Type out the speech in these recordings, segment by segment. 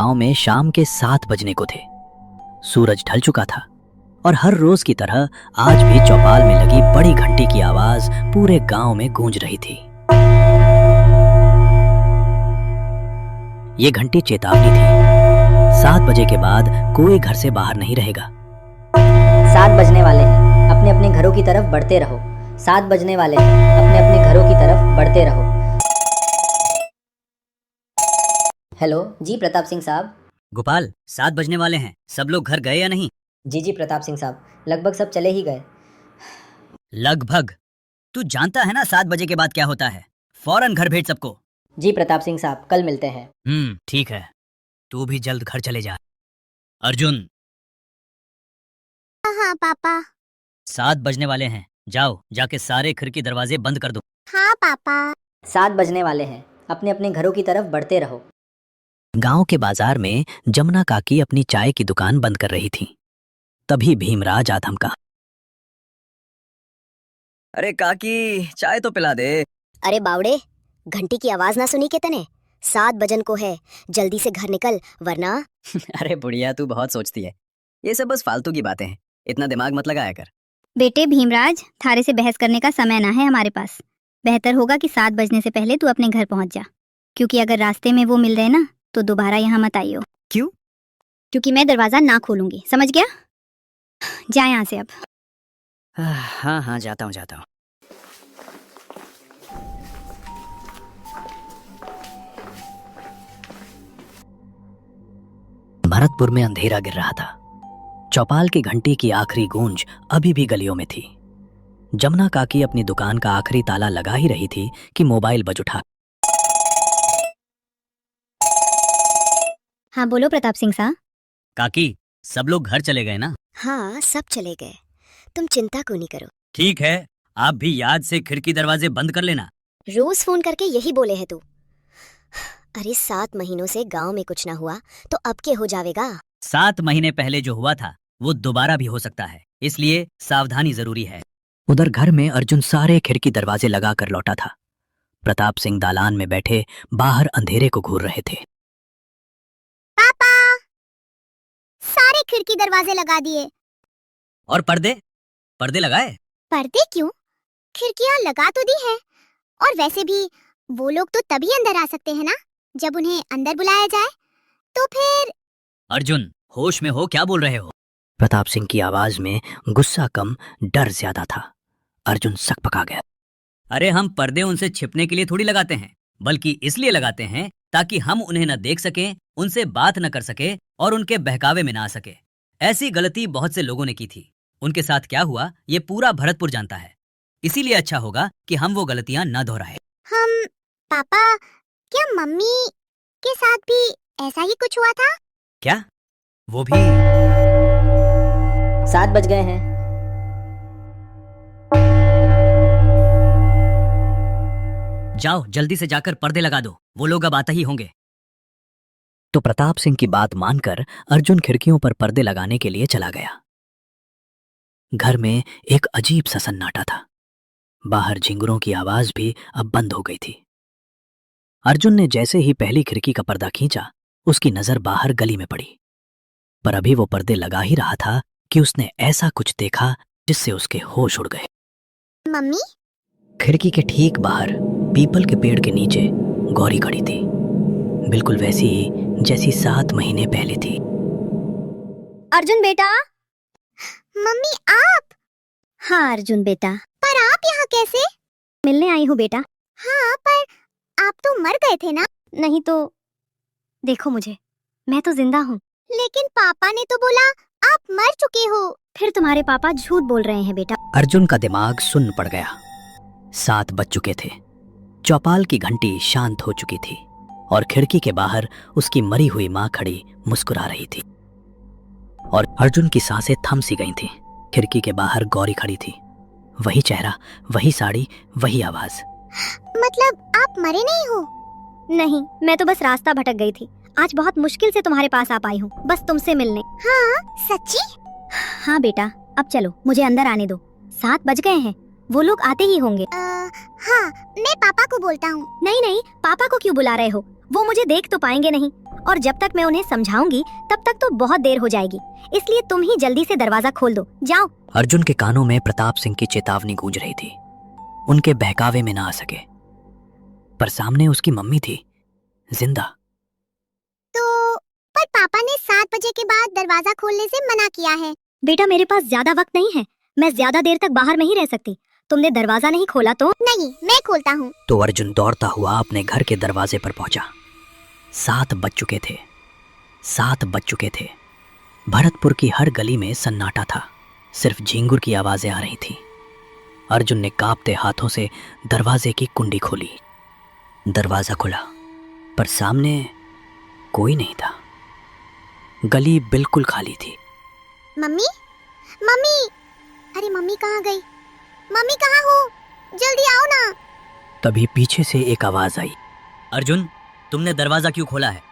गांव में शाम के 7 बजने को थे। सूरज ढल चुका था और हर रोज की तरह आज भी चौपाल में लगी बड़ी घंटी की आवाज पूरे गांव में गूंज रही थी। ये घंटी चेतावनी थी, 7 बजे के बाद कोई घर से बाहर नहीं रहेगा। 7 बजने वाले हैं, अपने अपने घरों की तरफ बढ़ते रहो। 7 बजने वाले हैं, अपने अपने घरों की तरफ बढ़ते रहो। हेलो जी प्रताप सिंह साहब। गोपाल, 7 बजने वाले हैं, सब लोग घर गए या नहीं? जी प्रताप सिंह साहब, लगभग सब चले ही गए। लगभग? तू जानता है ना 7 बजे के बाद क्या होता है। फौरन घर भेज सबको। जी प्रताप सिंह साहब, कल मिलते हैं। ठीक है, तू भी जल्द घर चले जा। अर्जुन। हाँ पापा। 7 बजने वाले हैं, जाओ जाके सारे खिड़की दरवाजे बंद कर दो। हाँ पापा। 7 बजने वाले हैं, अपने अपने घरों की तरफ बढ़ते रहो। गांव के बाजार में जमुना काकी अपनी चाय की दुकान बंद कर रही थी। तभी भीमराज आ धमका। अरे काकी, चाय तो पिला दे। अरे बावड़े, घंटी की आवाज ना सुनी के तने? 7 बजन को है, जल्दी से घर निकल वरना। अरे बुढ़िया, तू बहुत सोचती है। ये सब बस फालतू की बातें हैं, इतना दिमाग मत लगाया कर। बेटे भीमराज, थारे से बहस करने का समय ना है हमारे पास। बेहतर होगा कि 7 बजने से पहले तू अपने घर पहुंच जा, क्योंकि अगर रास्ते में वो मिल रहे ना तो दोबारा यहाँ मत आइयो। क्यों? क्योंकि मैं दरवाजा ना खोलूंगी, समझ गया? जा यहाँ से अब। हाँ हाँ, जाता हूँ। भरतपुर में अंधेरा गिर रहा था। चौपाल की घंटी की आखिरी गूंज अभी भी गलियों में थी। जमुना काकी अपनी दुकान का आखिरी ताला लगा ही रही थी कि मोबाइल बज उठा। हाँ बोलो प्रताप सिंह साहब। काकी, सब लोग घर चले गए ना? हाँ, सब चले गए, तुम चिंता क्यों नहीं करो। ठीक है, आप भी याद से खिड़की दरवाजे बंद कर लेना। रोज फोन करके यही बोले है तू। अरे 7 महीनों से गांव में कुछ ना हुआ तो अब के हो जावेगा। 7 महीने पहले जो हुआ था वो दोबारा भी हो सकता है, इसलिए सावधानी जरूरी है। उधर घर में अर्जुन सारे खिड़की दरवाजे लगा कर लौटा था। प्रताप सिंह दालान में बैठे बाहर अंधेरे को घूर रहे थे। पापा, सारे खिड़की दरवाजे लगा दिए। और पर्दे लगाए? पर्दे क्यों? खिड़कियां लगा तो दी है, और वैसे भी वो लोग तो तभी अंदर आ सकते हैं ना जब उन्हें अंदर बुलाया जाए। तो फिर अर्जुन, होश में हो? क्या बोल रहे हो? प्रताप सिंह की आवाज में गुस्सा कम, डर ज्यादा था। अर्जुन सकपका गया। अरे हम पर्दे उनसे छिपने के लिए थोड़ी लगाते हैं, बल्कि इसलिए लगाते हैं ताकि हम उन्हें न देख सकें, उनसे बात न कर सके और उनके बहकावे में ना आ सके। ऐसी गलती बहुत से लोगों ने की थी। उनके साथ क्या हुआ ये पूरा भरतपुर जानता है। इसीलिए अच्छा होगा कि हम वो गलतियां न दोहराएं। हम पापा, क्या मम्मी के साथ भी ऐसा ही कुछ हुआ था? क्या? वो भी? 7 बज गए हैं। जाओ जल्दी से जाकर पर्दे लगा दो, वो लोग अब आते ही होंगे। तो प्रताप सिंह की बात मानकर अर्जुन खिड़कियों पर पर्दे लगाने के लिए चला गया। घर में एक अजीब सा सन्नाटा था। बाहर झिंगुरों की आवाज भी अब बंद हो गई थी। अर्जुन ने जैसे ही पहली खिड़की का पर्दा खींचा, उसकी नजर बाहर गली में पड़ी। पर अभी वो पर्दे लगा ही रहा था कि उसने ऐसा कुछ देखा जिससे उसके होश उड़ गए। मम्मी? खिड़की के ठीक बाहर पीपल के पेड़ के नीचे गौरी खड़ी थी, बिल्कुल वैसी ही जैसी 7 महीने पहले थी। अर्जुन बेटा। मम्मी आप? हाँ अर्जुन बेटा। पर आप यहाँ कैसे? मिलने आई हूँ बेटा। हाँ, पर आप तो मर गए थे ना? नहीं तो देखो मुझे, मैं तो जिंदा हूँ। लेकिन पापा ने तो बोला आप मर चुके हो। फिर तुम्हारे पापा झूठ बोल रहे हैं बेटा। अर्जुन का दिमाग सुन्न पड़ गया। 7 बज चुके थे। चौपाल की घंटी शांत हो चुकी थी और खिड़की के बाहर उसकी मरी हुई माँ खड़ी मुस्कुरा रही थी। और अर्जुन की सांसें थम सी गई थीं। खिड़की के बाहर गौरी खड़ी थी, वही चेहरा, वही साड़ी, वही आवाज। मतलब आप मरे नहीं हो? नहीं, मैं तो बस रास्ता भटक गई थी। आज बहुत मुश्किल से तुम्हारे पास आ पाई हूँ, बस तुमसे मिलने। हाँ सच्ची? हाँ बेटा, अब चलो मुझे अंदर आने दो। 7 बज गए हैं, वो लोग आते ही होंगे। हाँ, मैं पापा को बोलता हूँ। नहीं नहीं, पापा को क्यों बुला रहे हो? वो मुझे देख तो पाएंगे नहीं। और जब तक मैं उन्हें समझाऊंगी तब तक तो बहुत देर हो जाएगी, इसलिए तुम ही जल्दी से दरवाजा खोल दो, जाओ। अर्जुन के कानों में प्रताप सिंह की चेतावनी गूंज रही थी। उनके बहकावे में ना आ सके, पर सामने उसकी मम्मी थी, जिंदा। तो पर पापा ने 7 बजे के बाद दरवाजा खोलने से मना किया है। बेटा मेरे पास ज्यादा वक्त नहीं है, मैं ज्यादा देर तक बाहर नहीं रह सकती। तुमने दरवाजा नहीं खोला तो? नहीं, मैं खोलता हूँ। तो अर्जुन दौड़ता हुआ अपने घर के दरवाजे पर पहुंचा। 7 बज चुके थे, 7 बज चुके थे। भरतपुर की हर गली में सन्नाटा था, सिर्फ झींगुर की आवाजें आ रही थी। अर्जुन ने कांपते हाथों से दरवाजे की कुंडी खोली। दरवाजा खुला, पर सामने कोई नहीं था। गली बिल्कुल खाली थी। मम्मी, मम्मी, अरे मम्मी कहाँ गई? मम्मी कहाँ हो? जल्दी आओ ना। तभी पीछे से एक आवाज आई, अर्जुन तुमने दरवाजा क्यों खोला है?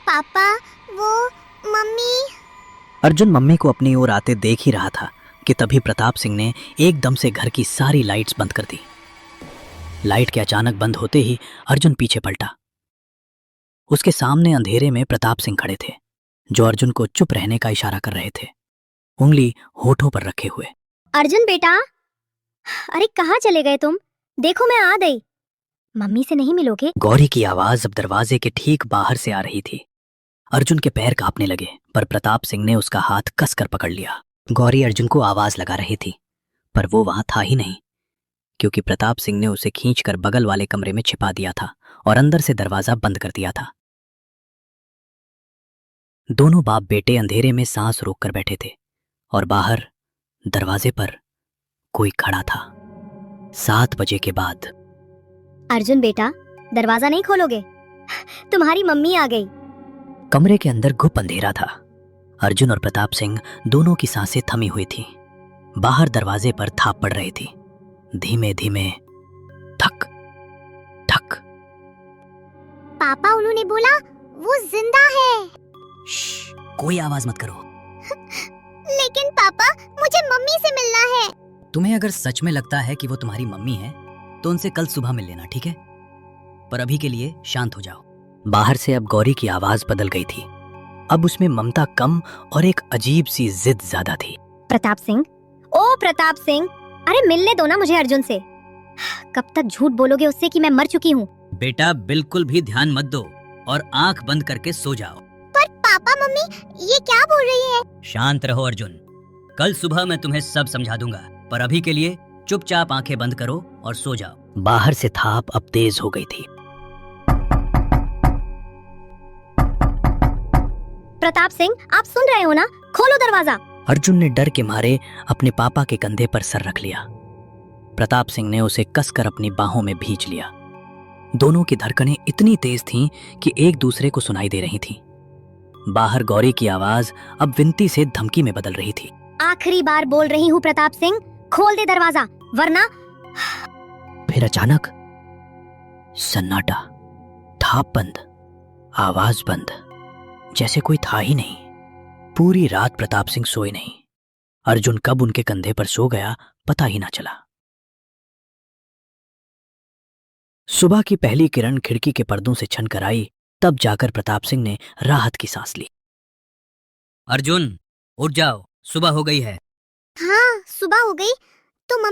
पापा, वो मम्मी। अर्जुन मम्मी को अपनी ओर आते देख ही रहा था कि तभी प्रताप सिंह ने एकदम से घर की सारी लाइट्स बंद कर दी। लाइट के अचानक बंद होते ही अर्जुन पीछे पलटा। उसके सामने अंधेरे में प्रताप सिंह खड़े थे, जो अर्जुन को चुप रहने का इशारा कर रहे थे, उंगली होठों पर रखे हुए। अर्जुन बेटा, अरे कहाँ चले गए तुम? देखो मैं आ गई। मम्मी से नहीं मिलोगे? गौरी की आवाज अब दरवाजे के ठीक बाहर से आ रही थी। अर्जुन के पैर कांपने लगे, पर प्रताप सिंह ने उसका हाथ कसकर पकड़ लिया। गौरी अर्जुन को आवाज लगा रही थी, पर वो वहां था ही नहीं, क्योंकि प्रताप सिंह ने उसे खींचकर बगल वाले कमरे में छिपा दिया था और अंदर से दरवाजा बंद कर दिया था। दोनों बाप बेटे अंधेरे में सांस रोककर बैठे थे और बाहर दरवाजे पर कोई खड़ा था। 7 बजे के बाद। अर्जुन बेटा, दरवाजा नहीं खोलोगे? तुम्हारी मम्मी आ गई। कमरे के अंदर गुप अंधेरा था। अर्जुन और प्रताप सिंह दोनों की सांसें थमी हुई थी। बाहर दरवाजे पर थाप पड़ रही थी, धीमे धीमे, ठक ठक। पापा, उन्होंने बोला वो जिंदा है। श्श, कोई आवाज मत करो। लेकिन पापा, मुझे मम्मी से मिलना है। तुम्हें अगर सच में लगता है कि वो तुम्हारी मम्मी है तो उनसे कल सुबह मिल लेना, ठीक है? पर अभी के लिए शांत हो जाओ। बाहर से अब गौरी की आवाज बदल गई थी। अब उसमें ममता कम और एक अजीब सी जिद ज्यादा थी। प्रताप सिंह, ओ प्रताप सिंह, अरे मिलने दो ना मुझे अर्जुन से। कब तक झूठ बोलोगे उससे कि मैं मर चुकी हूँ? बेटा बिल्कुल भी ध्यान मत दो और आंख बंद करके सो जाओ। पर पापा, मम्मी ये क्या बोल रही है? शांत रहो अर्जुन, कल सुबह मैं तुम्हें सब समझा दूंगा, पर अभी के लिए चुपचाप आंखें बंद करो और सो जाओ। बाहर से थाप अब तेज हो गई थी। प्रताप सिंह, आप सुन रहे हो ना? खोलो दरवाजा। अर्जुन ने डर के मारे अपने पापा के कंधे पर सर रख लिया। प्रताप सिंह ने उसे कसकर अपनी बाहों में भींच लिया। दोनों की धड़कनें इतनी तेज थीं कि एक दूसरे को सुनाई दे रही थीं। बाहर गौरी की आवाज अब विनती से धमकी में बदल रही थी। आखिरी बार बोल रही हूँ प्रताप सिंह, खोल दे दरवाजा, वरना। फिर अचानक सन्नाटा, थाप बंद, आवाज बंद, जैसे कोई था ही नहीं। पूरी रात प्रताप सिंह सोए नहीं। अर्जुन कब उनके कंधे पर सो गया पता ही ना चला। सुबह की पहली किरण खिड़की के पर्दों से छनकर आई, तब जाकर प्रताप सिंह ने राहत की सांस ली। अर्जुन उठ जाओ, सुबह हो गई है। हाँ, सुबह हो गई। तो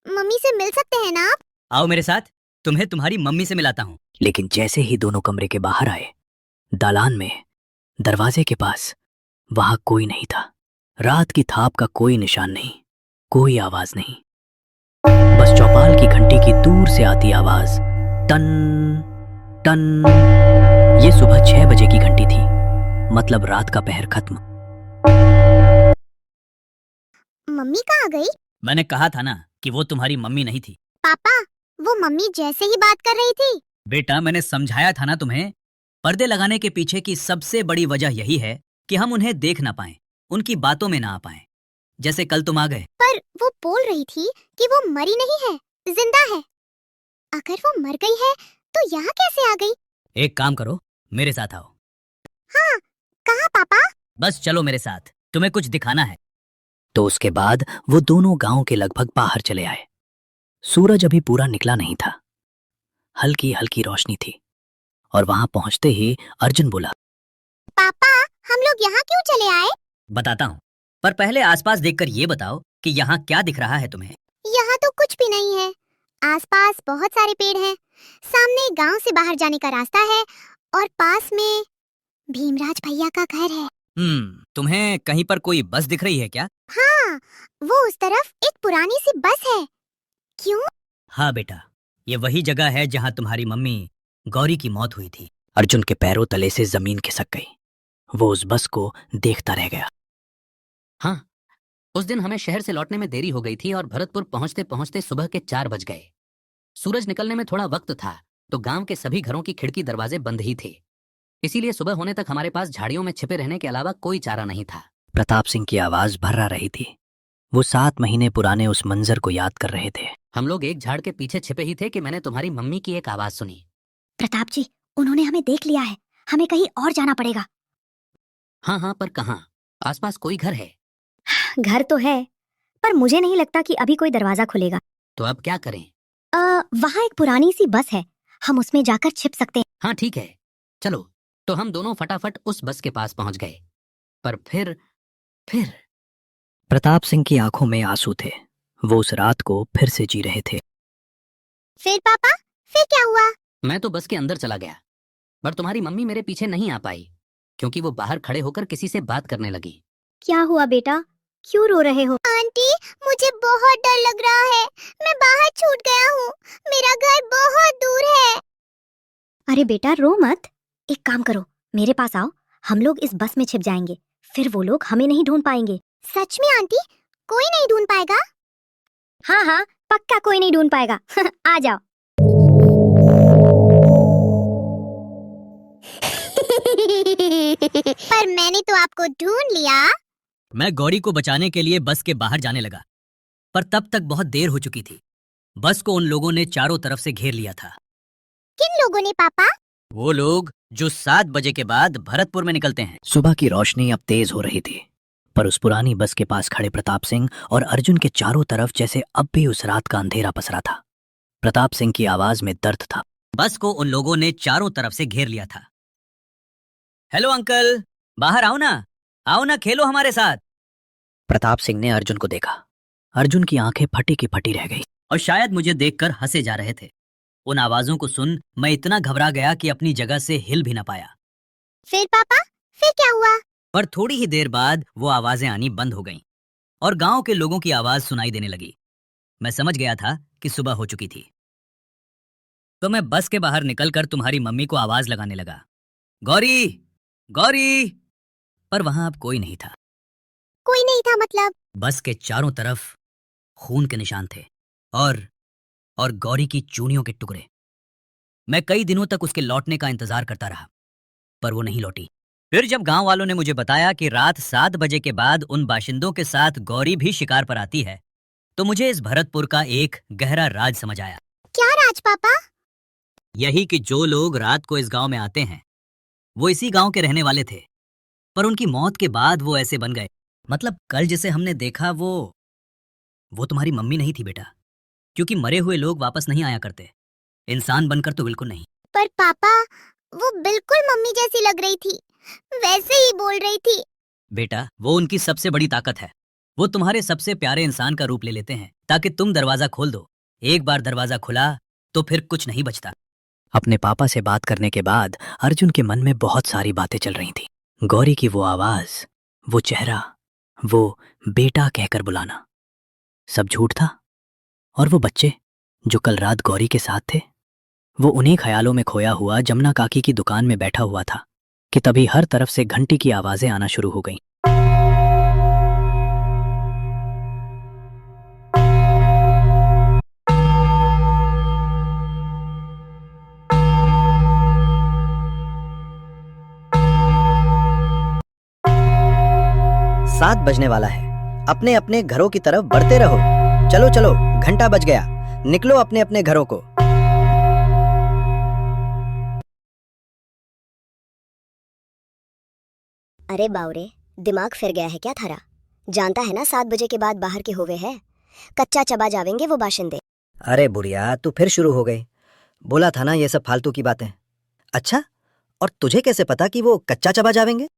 मम्मी से मिल सकते हैं ना आप? आओ मेरे साथ, तुम्हें तुम्हारी मम्मी से मिलाता हूँ। लेकिन जैसे ही दोनों कमरे के बाहर आए, दालान में दरवाजे के पास वहां कोई नहीं था। रात की थाप का कोई निशान नहीं, कोई आवाज नहीं। बस चौपाल की घंटी की दूर से आती आवाज, टन टन। ये सुबह 6 बजे की घंटी थी, मतलब रात का पहर खत्म। मम्मी कहाँ गई? मैंने कहा था ना कि वो तुम्हारी मम्मी नहीं थी। पापा, वो मम्मी जैसे ही बात कर रही थी। बेटा मैंने समझाया था ना तुम्हें, पर्दे लगाने के पीछे की सबसे बड़ी वजह यही है कि हम उन्हें देख ना पाएं, उनकी बातों में ना आ पाएं। जैसे कल तुम आ गए। पर वो बोल रही थी कि वो मरी नहीं है, जिंदा है। अगर वो मर गई है तो यहाँ कैसे आ गई? एक काम करो, मेरे साथ आओ। हाँ, कहाँ पापा? बस चलो मेरे साथ, तुम्हें कुछ दिखाना है। तो उसके बाद वो दोनों गांव के लगभग बाहर चले आए। सूरज अभी पूरा निकला नहीं था, हल्की हल्की रोशनी थी और वहां पहुंचते ही अर्जुन बोला, पापा, हम लोग यहाँ क्यों चले आए? बताता हूँ, पर पहले आसपास देखकर ये बताओ कि यहाँ क्या दिख रहा है तुम्हें। यहाँ तो कुछ भी नहीं है। आसपास बहुत सारे पेड़ हैं। सामने गांव से बाहर जाने का रास्ता है और पास में भीमराज भैया का घर है। तुम्हें कहीं पर कोई बस दिख रही है क्या? हाँ, वो उस तरफ एक पुरानी सी बस है। क्यों? हाँ बेटा, ये वही जगह है जहाँ तुम्हारी मम्मी गौरी की मौत हुई थी। अर्जुन के पैरों तले से जमीन खिसक गई। वो उस बस को देखता रह गया। हाँ, उस दिन हमें शहर से लौटने में देरी हो गई थी और भरतपुर पहुंचते पहुंचते सुबह के 4 बज गए। सूरज निकलने में थोड़ा वक्त था तो गांव के सभी घरों की खिड़की दरवाजे बंद ही थे। इसीलिए सुबह होने तक हमारे पास झाड़ियों में छिपे रहने के अलावा कोई चारा नहीं था। प्रताप सिंह की आवाज भर्रा रही थी। वो 7 महीने पुराने उस मंजर को याद कर रहे थे। हम लोग एक झाड़ के पीछे छिपे ही थे कि मैंने तुम्हारी मम्मी की एक आवाज सुनी। प्रताप जी, उन्होंने हमें देख लिया है, हमें कहीं और जाना पड़ेगा। हाँ हाँ, पर कहाँ? आसपास कोई घर है? घर तो है, पर मुझे नहीं लगता कि अभी कोई दरवाजा खुलेगा। तो अब क्या करें? वहाँ एक पुरानी सी बस है, हम उसमें जाकर छिप सकते हैं। हाँ ठीक है, चलो। तो हम दोनों फटाफट उस बस के पास पहुंच गए। पर फिर प्रताप सिंह की आंखों में आंसू थे। वो उस रात को फिर से जी रहे थे। फिर पापा, फिर क्या हुआ? मैं तो बस के अंदर चला गया, पर तुम्हारी मम्मी मेरे पीछे नहीं आ पाई क्योंकि वो बाहर खड़े होकर किसी से बात करने लगी। क्या हुआ बेटा, क्यों रो रहे हो? आंटी, मुझे बहुत डर लग रहा है। मैं बाहर छूट गया हूँ। मेरा घर बहुत दूर है। अरे बेटा, रो मत। एक काम करो, मेरे पास आओ, हम लोग इस बस में छिप जाएंगे, फिर वो लोग हमें नहीं ढूंढ पाएंगे। सच में आंटी, कोई नहीं ढूंढ पाएगा? हाँ हाँ, पक्का कोई नहीं ढूंढ पाएगा। आ जाओ। पर मैंने तो आपको ढूंढ लिया। मैं गौरी को बचाने के लिए बस के बाहर जाने लगा, पर तब तक बहुत देर हो चुकी थी। बस को उन लोगों ने चारों तरफ से घेर लिया था। किन लोगों ने पापा? वो लोग जो 7 बजे के बाद भरतपुर में निकलते हैं। सुबह की रोशनी अब तेज हो रही थी, पर उस पुरानी बस के पास खड़े प्रताप सिंह और अर्जुन के चारों तरफ जैसे अब भी उस रात का अंधेरा पसरा था। प्रताप सिंह की आवाज में दर्द था। बस को उन लोगों ने चारों तरफ से घेर लिया था। हेलो अंकल, बाहर आओ ना, खेलो हमारे साथ। प्रताप सिंह ने अर्जुन को देखा। अर्जुन की आंखें फटी की फटी रह गई और शायद मुझे देखकर हंसे जा रहे थे। उन आवाजों को सुन मैं इतना घबरा गया कि अपनी जगह से हिल भी ना पाया। फिर पापा, फिर क्या हुआ? पर थोड़ी ही देर बाद वो आवाजें आनी बंद हो गईं और गांव के लोगों की आवाज सुनाई देने लगी। मैं समझ गया था कि सुबह हो चुकी थी। तो मैं बस के बाहर निकलकर तुम्हारी मम्मी को आवाज लगाने लगा, गौरी, गौरी। पर वहां अब कोई नहीं था। कोई नहीं था मतलब? बस के चारों तरफ खून के निशान थे और गौरी की चूड़ियों के टुकड़े। मैं कई दिनों तक उसके लौटने का इंतजार करता रहा, पर वो नहीं लौटी। फिर जब गांव वालों ने मुझे बताया कि रात 7 बजे के बाद उन बाशिंदों के साथ गौरी भी शिकार पर आती है, तो मुझे इस भरतपुर का एक गहरा राज समझ आया। क्या राज पापा? यही कि जो लोग रात को इस गांव में आते हैं वो इसी गांव के रहने वाले थे, पर उनकी मौत के बाद वो ऐसे बन गए। मतलब कल जिसे हमने देखा वो तुम्हारी मम्मी नहीं थी बेटा, क्योंकि मरे हुए लोग वापस नहीं आया करते, इंसान बनकर तो बिल्कुल नहीं। पर पापा, वो बिल्कुल मम्मी जैसी लग रही थी, वैसे ही बोल रही थी। बेटा, वो उनकी सबसे बड़ी ताकत है। वो तुम्हारे सबसे प्यारे इंसान का रूप ले लेते हैं ताकि तुम दरवाजा खोल दो। एक बार दरवाजा खुला तो फिर कुछ नहीं बचता। अपने पापा से बात करने के बाद अर्जुन के मन में बहुत सारी बातें चल रही थी। गौरी की वो आवाज, वो चेहरा, वो बेटा कहकर बुलाना, सब झूठ था। और वो बच्चे जो कल रात गौरी के साथ थे, वो उन्हीं ख्यालों में खोया हुआ जमुना काकी की दुकान में बैठा हुआ था कि तभी हर तरफ से घंटी की आवाजें आना शुरू हो गईं। सात बजने वाला है। अपने अपने घरों की तरफ बढ़ते रहो। चलो चलो, घंटा बज गया, निकलो अपने अपने घरों को। अरे बावरे, दिमाग फिर गया है क्या थारा? जानता है ना 7 बजे के बाद बाहर के होवे है, कच्चा चबा जावेंगे वो बाशिंदे। अरे बुढ़िया, तू फिर शुरू हो गई। बोला था ना ये सब फालतू की बातें। अच्छा, और तुझे कैसे पता कि वो कच्चा चबा जावेंगे?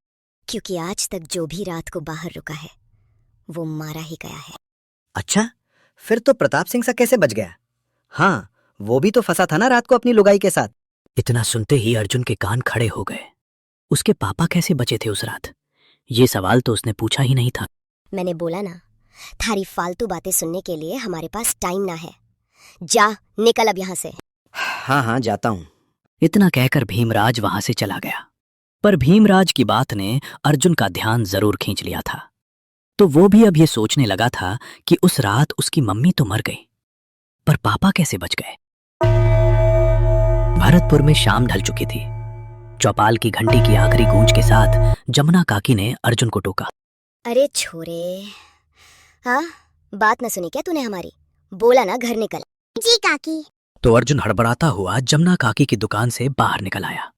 क्योंकि आज तक जो भी रात को बाहर रुका है वो मारा ही गया है। अच्छा, फिर तो प्रताप सिंह सा कैसे बच गया? हाँ, वो भी तो फंसा था ना रात को अपनी लुगाई के साथ। इतना सुनते ही अर्जुन के कान खड़े हो गए। उसके पापा कैसे बचे थे उस रात? ये सवाल तो उसने पूछा ही नहीं था। मैंने बोला ना, थारी फालतू बातें सुनने के लिए हमारे पास टाइम ना है। जा, निकल अब यहाँ से। हाँ हाँ, जाता हूँ। इतना कहकर भीमराज वहां से चला गया। पर भीमराज की बात ने अर्जुन का ध्यान जरूर खींच लिया था। तो वो भी अब ये सोचने लगा था कि उस रात उसकी मम्मी तो मर गई, पर पापा कैसे बच गए? भरतपुर में शाम ढल चुकी थी। चौपाल की घंटी की आखिरी गूंज के साथ जमुना काकी ने अर्जुन को टोका। अरे छोरे, हाँ, बात न सुनी क्या तूने हमारी? बोला ना घर निकल। जी काकी। तो अर्जुन हड़बड़ाता हुआ जमुना काकी की दुकान से बाहर निकल आया।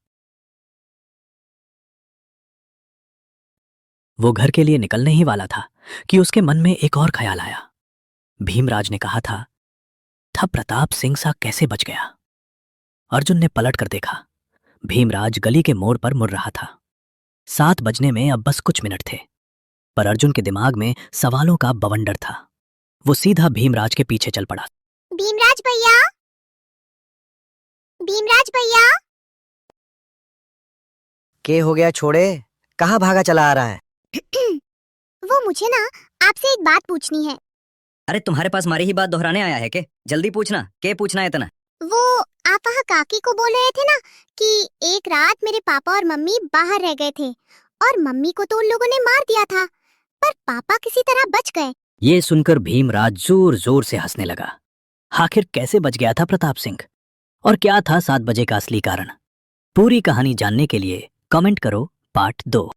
वो घर के लिए निकलने ही वाला था कि उसके मन में एक और ख्याल आया। भीमराज ने कहा था प्रताप सिंह सा कैसे बच गया? अर्जुन ने पलट कर देखा। भीमराज गली के मोड़ पर मुड़ रहा था। 7 बजने में अब बस कुछ मिनट थे, पर अर्जुन के दिमाग में सवालों का बवंडर था। वो सीधा भीमराज के पीछे चल पड़ा। भीमराज भैया, भीमराज भैया। के हो गया छोड़े, कहाँ भागा चला आ रहा है? वो मुझे ना आपसे एक बात पूछनी है। अरे तुम्हारे पास हमारी ही बात दोहराने आया है के? जल्दी पूछना, के पूछना है इतना? वो आप वहाँ काकी को बोल रहे थे ना कि एक रात मेरे पापा और मम्मी बाहर रह गए थे और मम्मी को तो उन लोगों ने मार दिया था, पर पापा किसी तरह बच गए। ये सुनकर भीमराज जोर जोर से हंसने लगा। आखिर कैसे बच गया था प्रताप सिंह, और क्या था 7 बजे का असली कारण? पूरी कहानी जानने के लिए कमेंट करो पार्ट 2।